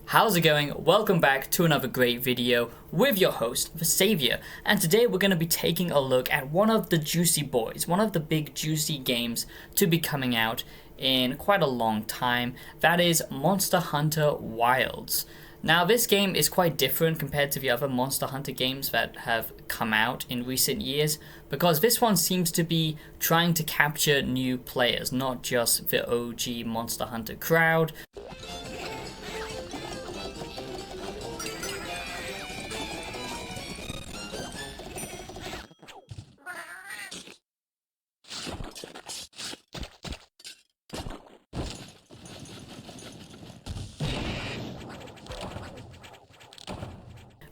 How's it going? Welcome back to another great video with your host, The Savior. And today we're going to be taking a look at one of the juicy boys, one of the big juicy games to be coming out in quite a long time. That is Monster Hunter Wilds. Now this game is quite different compared to the other Monster Hunter games that have come out in recent years, because this one seems to be trying to capture new players, not just the OG Monster Hunter crowd.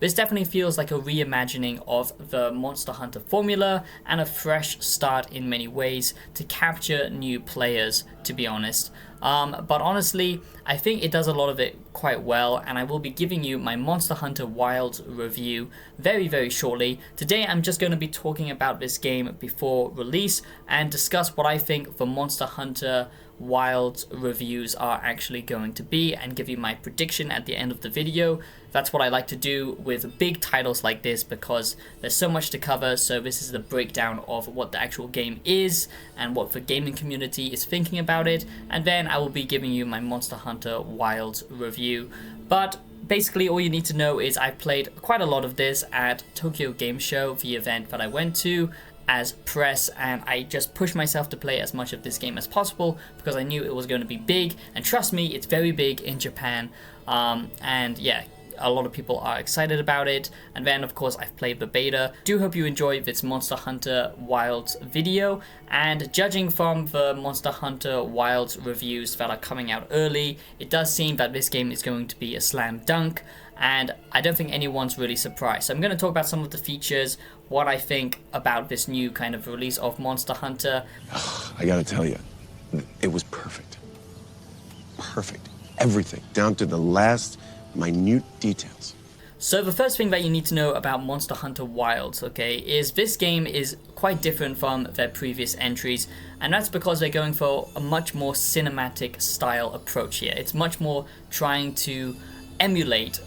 This definitely feels like a reimagining of the Monster Hunter formula and a fresh start in many ways to capture new players, to be honest. But honestly, I think it does a lot of it quite well, and I will be giving you my Monster Hunter Wilds review very shortly. Today I'm just going to be talking about this game before release and discuss what I think the Monster Hunter Wilds reviews are actually going to be and give you my prediction at the end of the video. That's what I like to do with big titles like this because there's so much to cover. So this is the breakdown of what the actual game is and what the gaming community is thinking about it, and then I will be giving you my Monster Hunter Wilds review. But basically all you need to know is I played quite a lot of this at Tokyo Game Show, the event that I went to as press, and I just pushed myself to play as much of this game as possible because I knew it was going to be big, and trust me, it's very big in Japan. And yeah, a lot of people are excited about it. And then of course I've played the beta. Do hope you enjoy this Monster Hunter Wilds video, and judging from the Monster Hunter Wilds reviews that are coming out early, it does seem that this game is going to be a slam dunk, and I don't think anyone's really surprised. So I'm going to talk about some of the features, what I think about this new kind of release of Monster Hunter. I gotta tell you, it was perfect. Perfect. Everything, down to the last minute details. So the first thing that you need to know about Monster Hunter Wilds, okay, is this game is quite different from their previous entries, and that's because they're going for a much more cinematic style approach here. It's much more trying to emulate,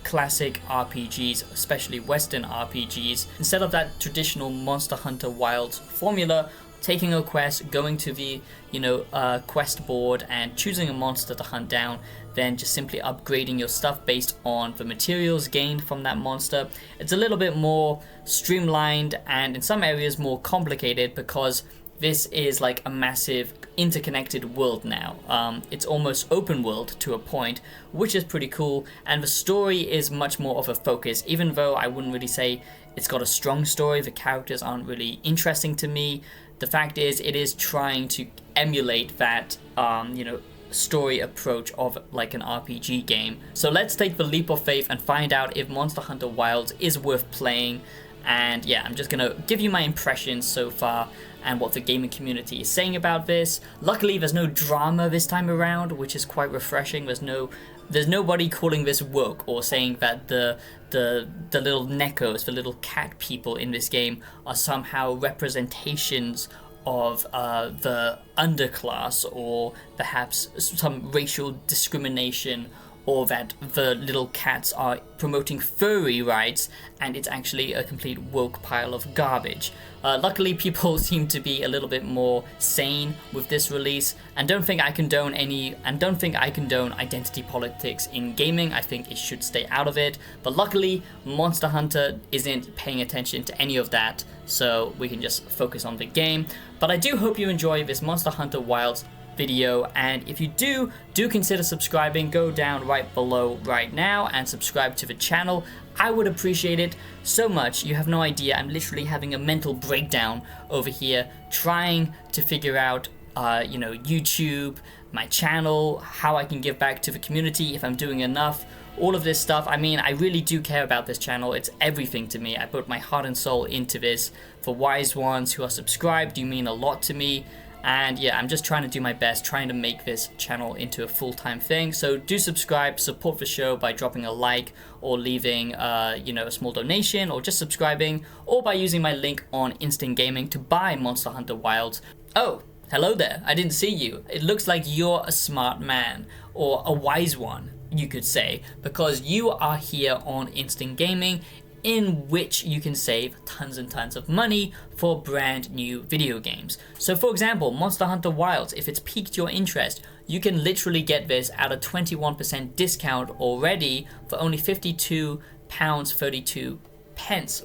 classic RPGs, especially Western RPGs, instead of that traditional Monster Hunter Wilds formula, taking a quest, going to the quest board and choosing a monster to hunt down, then just simply upgrading your stuff based on the materials gained from that monster. It's a little bit more streamlined and in some areas more complicated because this is like a massive interconnected world now. It's almost open world to a point, which is pretty cool, and the story is much more of a focus, even though I wouldn't really say it's got a strong story. The characters aren't really interesting to me. The fact is, it is trying to emulate that, story approach of like an RPG game. So let's take the leap of faith and find out if Monster Hunter Wilds is worth playing. And yeah, I'm just gonna give you my impressions so far and what the gaming community is saying about this. Luckily, there's no drama this time around, which is quite refreshing. There's nobody calling this woke or saying that the little Nekos, the little cat people in this game, are somehow representations of the underclass, or perhaps some racial discrimination, or that the little cats are promoting furry rights and it's actually a complete woke pile of garbage. Luckily, people seem to be a little bit more sane with this release, and don't think I condone identity politics in gaming. I think it should stay out of it. But luckily, Monster Hunter isn't paying attention to any of that, so we can just focus on the game. But I do hope you enjoy this Monster Hunter Wilds video, and if you do consider subscribing. Go down right below right now and subscribe to the channel. I would appreciate it so much. You have no idea. I'm literally having a mental breakdown over here trying to figure out YouTube, my channel, how I can give back to the community, if I'm doing enough, all of this stuff. I mean, I really do care about this channel. It's everything to me. I put my heart and soul into this. For wise ones who are subscribed, you mean a lot to me. And yeah, I'm just trying to do my best, trying to make this channel into a full-time thing. So do subscribe, support the show by dropping a like or leaving a small donation, or just subscribing, or by using my link on Instant Gaming to buy Monster Hunter Wilds. Oh, hello there, I didn't see you. It looks like you're a smart man, or a wise one. you could say, because you are here on Instant Gaming, in which you can save tons and tons of money for brand new video games. So for example, Monster Hunter Wilds, if it's piqued your interest, you can literally get this at a 21% discount already for only £52.32,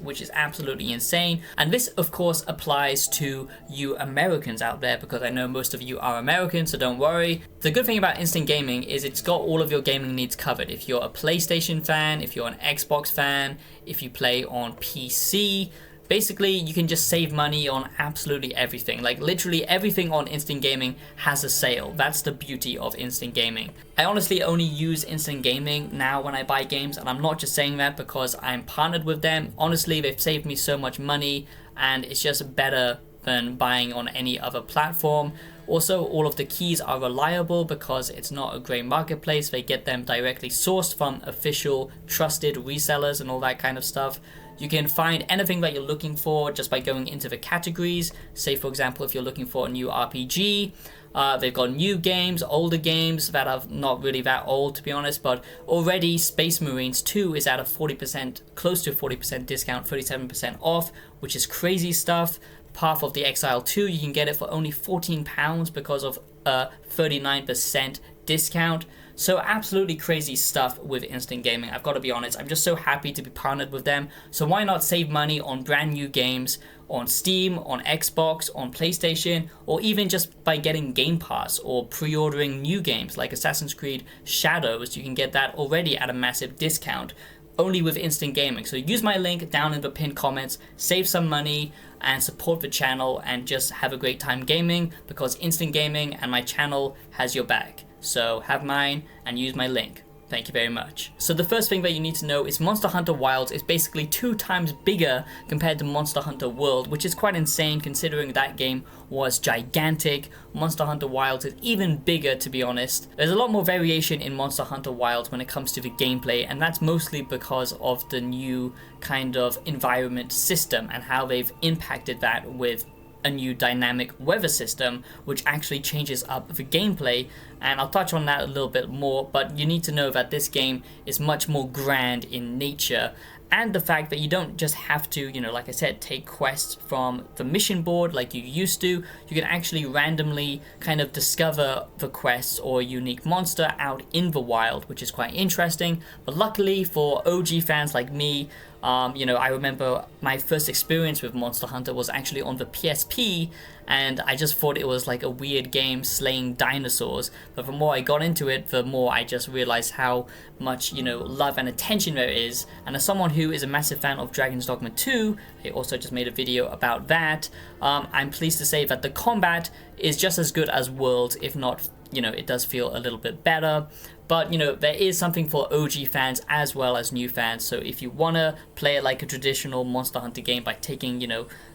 which is absolutely insane. And this of course applies to you Americans out there, because I know most of you are American, so don't worry. The good thing about Instant Gaming is it's got all of your gaming needs covered. If you're a PlayStation fan, if you're an Xbox fan, if you play on PC, basically you can just save money on absolutely everything. Like literally everything on Instant Gaming has a sale. That's the beauty of Instant Gaming. I honestly only use Instant Gaming now when I buy games, and I'm not just saying that because I'm partnered with them. Honestly, they've saved me so much money, and it's just better than buying on any other platform. Also, all of the keys are reliable because it's not a grey marketplace. They get them directly sourced from official trusted resellers and all that kind of stuff. You can find anything that you're looking for just by going into the categories. Say for example, if you're looking for a new RPG, they've got new games, older games that are not really that old to be honest, but already Space Marines 2 is at a 40%, close to 40% discount, 37% off, which is crazy stuff. Path of the Exile 2, you can get it for only £14 because of a 39% discount. So absolutely crazy stuff with Instant Gaming. I've got to be honest, I'm just so happy to be partnered with them. So why not save money on brand new games on Steam, on Xbox, on PlayStation, or even just by getting Game Pass or pre-ordering new games like Assassin's Creed Shadows. You can get that already at a massive discount, only with Instant Gaming. So use my link down in the pinned comments, save some money and support the channel and just have a great time gaming, because Instant Gaming and my channel has your back. So have mine and use my link. Thank you very much. So the first thing that you need to know is Monster Hunter Wilds is basically 2 times bigger compared to Monster Hunter World, which is quite insane considering that game was gigantic. Monster Hunter Wilds is even bigger, to be honest. There's a lot more variation in Monster Hunter Wilds when it comes to the gameplay, and that's mostly because of the new kind of environment system and how they've impacted that with a new dynamic weather system, which actually changes up the gameplay, and I'll touch on that a little bit more. But you need to know that this game is much more grand in nature, and the fact that you don't just have to, like I said, take quests from the mission board like you used to. You can actually randomly kind of discover the quests or a unique monster out in the wild, which is quite interesting. But luckily for OG fans like me, I remember my first experience with Monster Hunter was actually on the PSP, and I just thought it was like a weird game slaying dinosaurs. But the more I got into it, the more I just realized how much, love and attention there is. And as someone who is a massive fan of Dragon's Dogma 2, I also just made a video about that, I'm pleased to say that the combat is just as good as Worlds, if not, it does feel a little bit better. But, there is something for OG fans as well as new fans. So if you want to play it like a traditional Monster Hunter game by taking,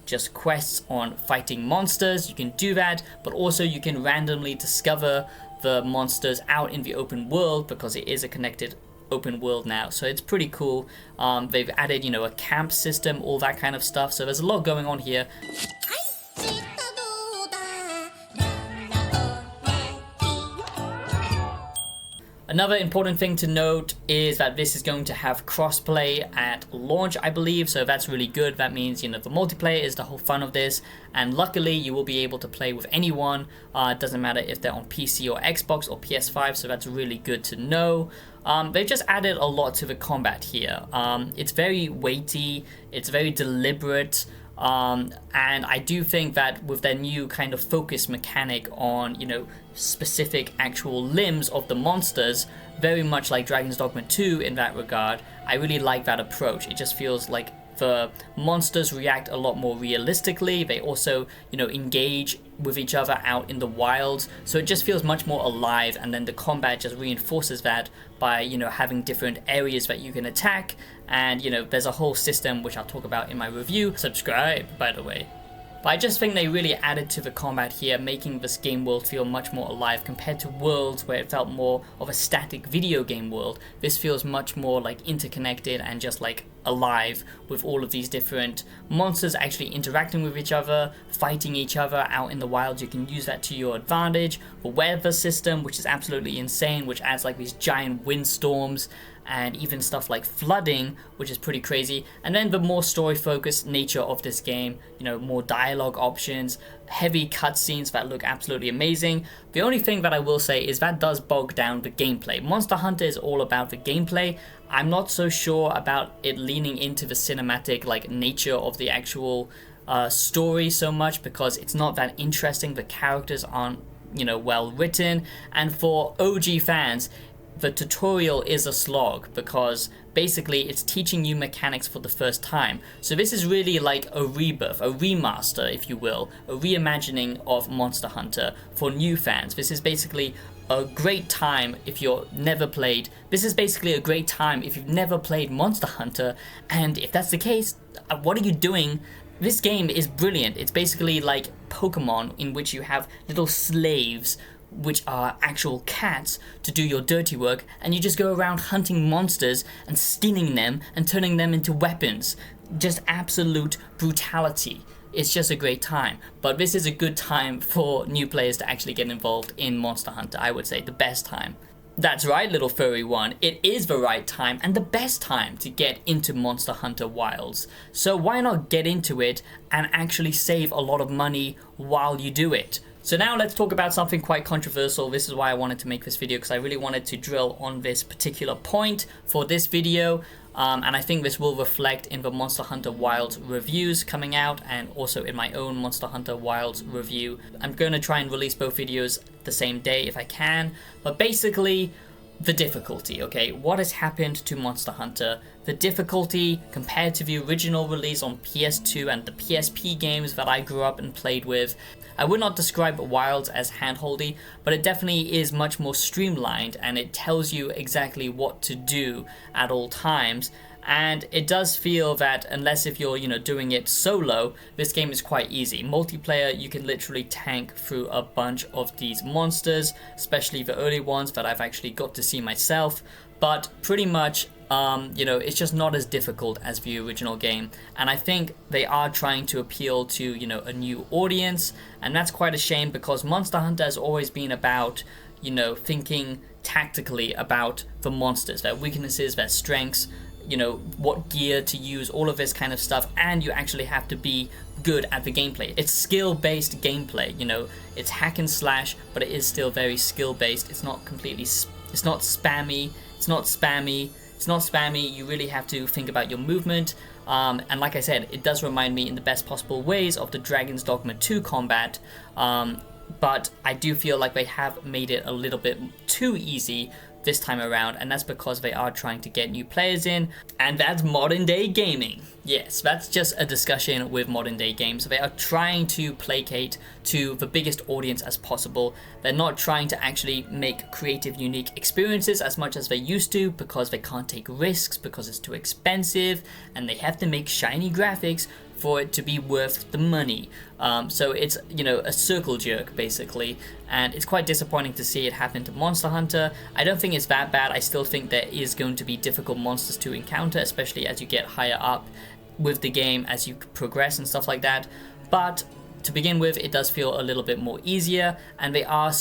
just quests on fighting monsters, you can do that. But also you can randomly discover the monsters out in the open world, because it is a connected open world now. So it's pretty cool. They've added, a camp system, all that kind of stuff. So there's a lot going on here. Another important thing to note is that this is going to have crossplay at launch, I believe, so that's really good. That means, the multiplayer is the whole fun of this, and luckily you will be able to play with anyone. It doesn't matter if they're on PC or Xbox or PS5, so that's really good to know. They've just added a lot to the combat here. It's very weighty, it's very deliberate. And I do think that with their new kind of focus mechanic on, specific actual limbs of the monsters, very much like Dragon's Dogma 2 in that regard, I really like that approach. It just feels like the monsters react a lot more realistically. They also, engage with each other out in the wilds, so it just feels much more alive, and then the combat just reinforces that by, having different areas that you can attack, and, there's a whole system which I'll talk about in my review. Subscribe, by the way. But I just think they really added to the combat here, making this game world feel much more alive compared to Worlds, where it felt more of a static video game world. This feels much more like interconnected and just like alive, with all of these different monsters actually interacting with each other, fighting each other out in the wild. You can use that to your advantage. The weather system, which is absolutely insane, which adds like these giant windstorms and even stuff like flooding, which is pretty crazy. And then the more story focused nature of this game, you know, more dialogue options, heavy cutscenes that look absolutely amazing. The only thing that I will say is that does bog down the gameplay. Monster Hunter is all about the gameplay. I'm not so sure about it leaning into the cinematic like nature of the actual story so much, because it's not that interesting. The characters aren't, you know, well written, and for OG fans, the tutorial is a slog, because basically it's teaching you mechanics for the first time. So this is really like a rebirth, a remaster, if you will, a reimagining of Monster Hunter for new fans. This is basically a great time if you've never played. This is basically a great time if you've never played Monster Hunter, and if that's the case, what are you doing? This game is brilliant. It's basically like Pokemon, in which you have little slaves, which are actual cats, to do your dirty work, and you just go around hunting monsters and skinning them and turning them into weapons. Just absolute brutality. It's just a great time. But this is a good time for new players to actually get involved in Monster Hunter. I would say the best time. That's right, little furry one. It is the right time and the best time to get into Monster Hunter Wilds. So why not get into it and actually save a lot of money while you do it? So now let's talk about something quite controversial. This is why I wanted to make this video, because I really wanted to drill on this particular point for this video. And I think this will reflect in the Monster Hunter Wilds reviews coming out, and also in my own Monster Hunter Wilds review. I'm going to try and release both videos the same day if I can. But basically, the difficulty, okay? What has happened to Monster Hunter? The difficulty compared to the original release on PS2 and the PSP games that I grew up and played with. I would not describe Wilds as handholdy, but it definitely is much more streamlined, and it tells you exactly what to do at all times. And it does feel that unless if you're, you know, doing it solo, this game is quite easy. Multiplayer, you can literally tank through a bunch of these monsters, especially the early ones that I've actually got to see myself. But pretty much, you know, it's just not as difficult as the original game. And I think they are trying to appeal to, you know, a new audience. And that's quite a shame, because Monster Hunter has always been about, you know, thinking tactically about the monsters, their weaknesses, their strengths, you know, what gear to use, all of this kind of stuff. And you actually have to be good at the gameplay. It's skill-based gameplay, you know, it's hack and slash, but it is still very skill-based. It's not completely, it's not spammy, you really have to think about your movement. And like I said, it does remind me in the best possible ways of the Dragon's Dogma 2 combat, but I do feel like they have made it a little bit too easy this time around, and that's because they are trying to get new players in, and that's modern day gaming. Yes, that's just a discussion with modern day games. They are trying to placate to the biggest audience as possible. They're not trying to actually make creative, unique experiences as much as they used to, because they can't take risks, because it's too expensive, and they have to make shiny graphics for it to be worth the money. So it's, you know, a circle jerk basically, and it's quite disappointing to see it happen to Monster Hunter. I don't think it's that bad. I still think there is going to be difficult monsters to encounter, especially as you get higher up with the game, as you progress and stuff like that. But to begin with, it does feel a little bit more easier, and they are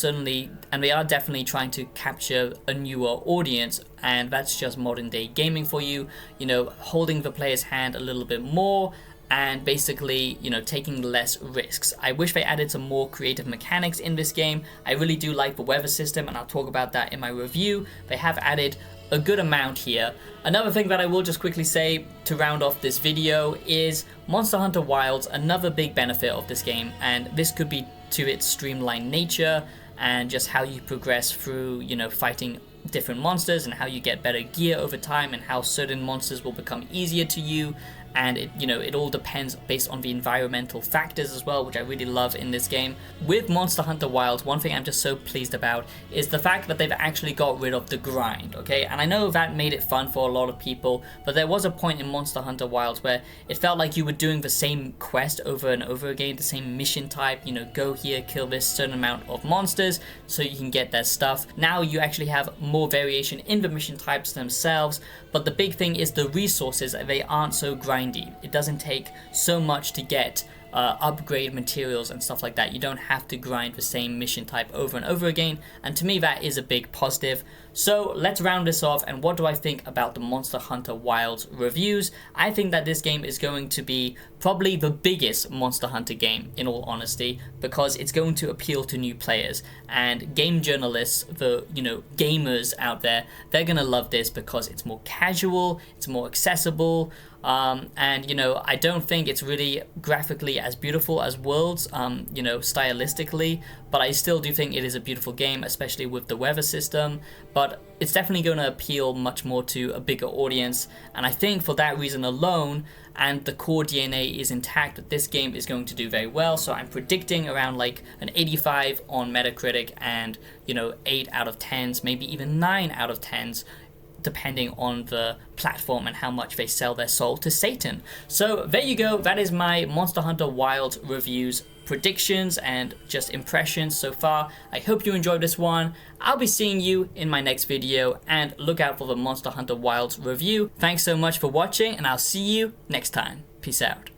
definitely trying to capture a newer audience, and that's just modern day gaming for you. You know, holding the player's hand a little bit more, and basically, you know, taking less risks. I wish they added some more creative mechanics in this game. I really do like the weather system, and I'll talk about that in my review. They have added a good amount here. Another thing that I will just quickly say to round off this video is Monster Hunter Wilds, another big benefit of this game, and this could be to its streamlined nature and just how you progress through, you know, fighting different monsters, and how you get better gear over time, and how certain monsters will become easier to you. and it all depends based on the environmental factors as well, which I really love in this game. With Monster Hunter Wilds, one thing I'm just so pleased about is the fact that they've actually got rid of the grind, okay? And I know that made it fun for a lot of people, but there was a point in Monster Hunter Wilds where it felt like you were doing the same quest over and over again, the same mission type, go here, kill this certain amount of monsters so you can get their stuff. Now you actually have more variation in the mission types themselves, but the big thing is the resources. They aren't so grindy. It doesn't take so much to get upgrade materials and stuff like that. You don't have to grind the same mission type over and over again, and to me that is a big positive. So let's round this off, and what do I think about the Monster Hunter Wilds reviews? I think that this game is going to be probably the biggest Monster Hunter game, in all honesty, because it's going to appeal to new players, and game journalists, the gamers out there, they're gonna love this because it's more casual, it's more accessible, and I don't think it's really graphically as beautiful as Worlds, stylistically, but I still do think it is a beautiful game, especially with the weather system. But it's definitely going to appeal much more to a bigger audience, and I think for that reason alone, and the core DNA is intact, that this game is going to do very well. So I'm predicting around like an 85 on Metacritic, and 8 out of 10s, maybe even 9 out of 10s, depending on the platform and how much they sell their soul to Satan. So there you go, that is my Monster Hunter Wilds reviews, predictions, and just impressions so far. I hope you enjoyed this one. I'll be seeing you in my next video, and look out for the Monster Hunter Wilds review. Thanks so much for watching, and I'll see you next time. Peace out.